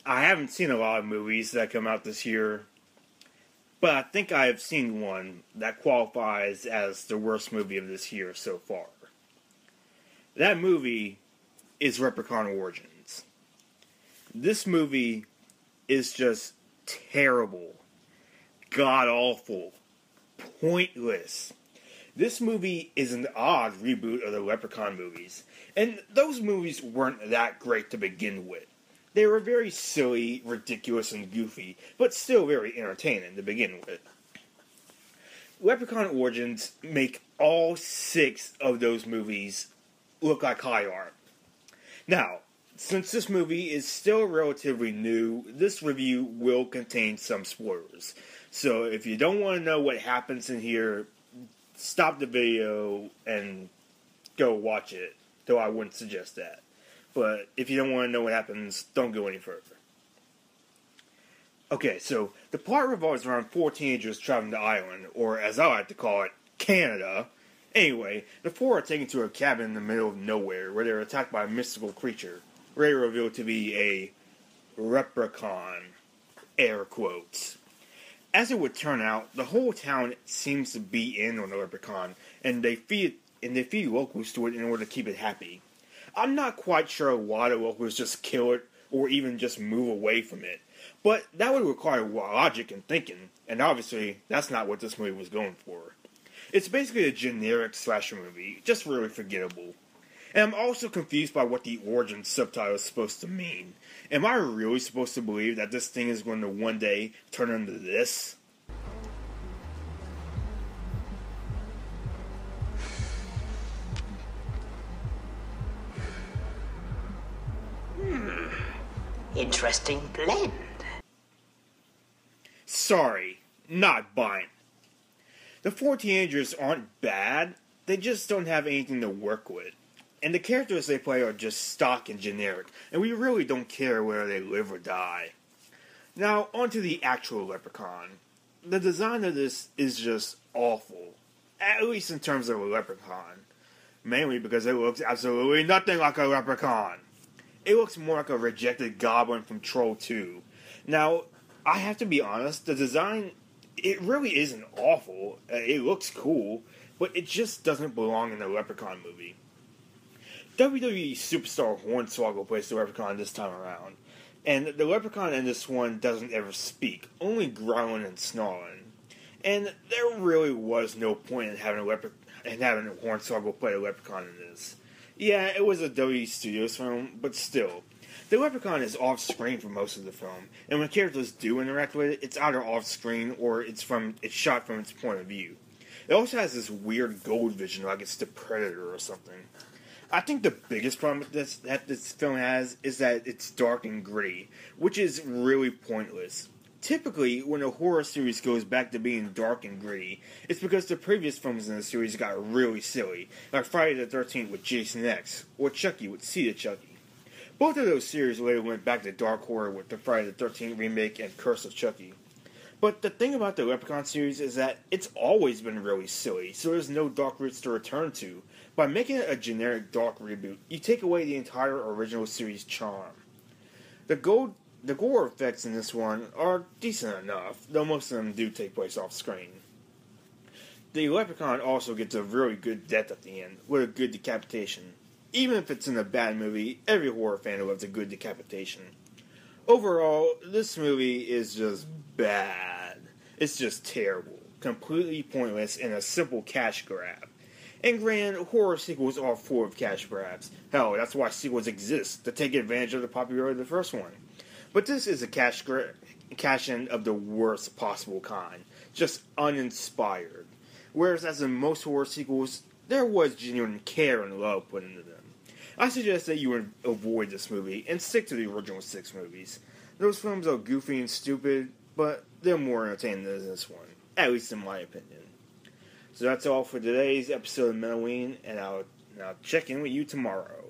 I haven't seen a lot of movies that come out this year, but I think I have seen one that qualifies as the worst movie of this year so far. That movie is Leprechaun Origins. This movie is just terrible, god-awful, pointless. This movie is an odd reboot of the Leprechaun movies, and those movies weren't that great to begin with. They were very silly, ridiculous, and goofy, but still very entertaining to begin with. Leprechaun Origins make all 6 of those movies look like high art. Now, since this movie is still relatively new, this review will contain some spoilers. So if you don't want to know what happens in here, stop the video and go watch it, though I wouldn't suggest that. But if you don't want to know what happens, don't go any further. Okay, so the plot revolves around 4 teenagers traveling to Ireland, or as I like to call it, Canada. Anyway, the 4 are taken to a cabin in the middle of nowhere where they're attacked by a mystical creature, later revealed to be a Leprechaun, air quotes. As it would turn out, the whole town seems to be in on the Leprechaun, and they feed locals to it in order to keep it happy. I'm not quite sure why the locals just kill it, or even just move away from it, but that would require logic and thinking, and obviously, that's not what this movie was going for. It's basically a generic slasher movie, just really forgettable. And I'm also confused by what the origin subtitle is supposed to mean. Am I really supposed to believe that this thing is going to one day turn into this? Interesting blend. Sorry, not buying. The 4 teenagers aren't bad, they just don't have anything to work with. And the characters they play are just stock and generic, and we really don't care whether they live or die. Now, onto the actual Leprechaun. The design of this is just awful, at least in terms of a Leprechaun. Mainly because it looks absolutely nothing like a Leprechaun. It looks more like a rejected goblin from Troll 2. Now, I have to be honest, the design, it really isn't awful. It looks cool, but it just doesn't belong in the Leprechaun movie. WWE superstar Hornswoggle plays the Leprechaun this time around, and the Leprechaun in this one doesn't ever speak, only growling and snarling. And there really was no point in having Hornswoggle play a Leprechaun in this. Yeah, it was a WWE Studios film, but still. The Leprechaun is off-screen for most of the film, and when characters do interact with it, it's either off-screen or it's shot from its point of view. It also has this weird gold vision like it's the Predator or something. I think the biggest problem that this film has is that it's dark and gritty, which is really pointless. Typically, when a horror series goes back to being dark and gritty, it's because the previous films in the series got really silly, like Friday the 13th with Jason X, or Chucky with Seed of Chucky. Both of those series later went back to dark horror with the Friday the 13th remake and Curse of Chucky. But the thing about the Leprechaun series is that it's always been really silly, so there's no dark roots to return to. By making it a generic dark reboot, you take away the entire original series charm. The gore effects in this one are decent enough, though most of them do take place off screen. The Leprechaun also gets a really good death at the end, with a good decapitation. Even if it's in a bad movie, every horror fan loves a good decapitation. Overall, this movie is just bad. It's just terrible, completely pointless, and a simple cash grab. And granted, horror sequels are full of cash grabs. Hell, that's why sequels exist, to take advantage of the popularity of the first one. But this is a cash-in of the worst possible kind. Just uninspired. Whereas as in most horror sequels, there was genuine care and love put into them. I suggest that you would avoid this movie and stick to the original 6 movies. Those films are goofy and stupid, but they're more entertaining than this one. At least in my opinion. So that's all for today's episode of MetalWeen, and I'll check in with you tomorrow.